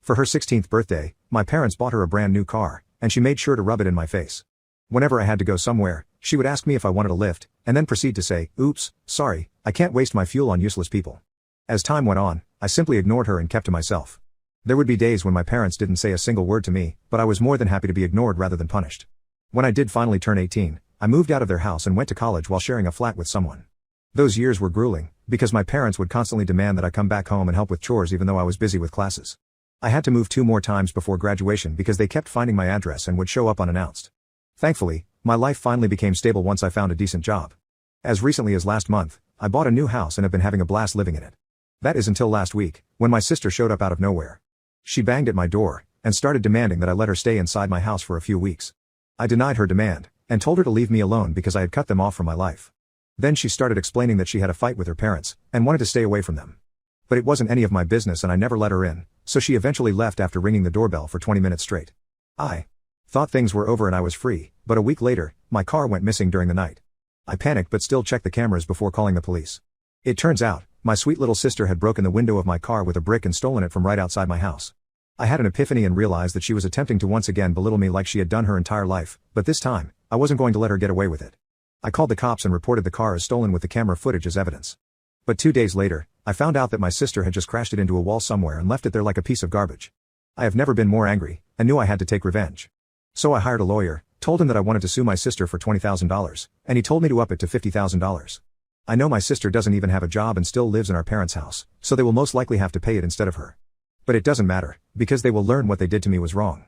For her 16th birthday, my parents bought her a brand new car, and she made sure to rub it in my face. Whenever I had to go somewhere, she would ask me if I wanted a lift, and then proceed to say, "Oops, sorry, I can't waste my fuel on useless people." As time went on, I simply ignored her and kept to myself. There would be days when my parents didn't say a single word to me, but I was more than happy to be ignored rather than punished. When I did finally turn 18, I moved out of their house and went to college while sharing a flat with someone. Those years were grueling, because my parents would constantly demand that I come back home and help with chores even though I was busy with classes. I had to move 2 more times before graduation because they kept finding my address and would show up unannounced. Thankfully, my life finally became stable once I found a decent job. As recently as last month, I bought a new house and have been having a blast living in it. That is until last week, when my sister showed up out of nowhere. She banged at my door, and started demanding that I let her stay inside my house for a few weeks. I denied her demand, and told her to leave me alone because I had cut them off from my life. Then she started explaining that she had a fight with her parents, and wanted to stay away from them. But it wasn't any of my business and I never let her in, so she eventually left after ringing the doorbell for 20 minutes straight. I thought things were over and I was free, but a week later, my car went missing during the night. I panicked but still checked the cameras before calling the police. It turns out, my sweet little sister had broken the window of my car with a brick and stolen it from right outside my house. I had an epiphany and realized that she was attempting to once again belittle me like she had done her entire life, but this time, I wasn't going to let her get away with it. I called the cops and reported the car as stolen with the camera footage as evidence. But 2 days later, I found out that my sister had just crashed it into a wall somewhere and left it there like a piece of garbage. I have never been more angry, and knew I had to take revenge. So I hired a lawyer, told him that I wanted to sue my sister for $20,000, and he told me to up it to $50,000. I know my sister doesn't even have a job and still lives in our parents' house, so they will most likely have to pay it instead of her. But it doesn't matter, because they will learn what they did to me was wrong.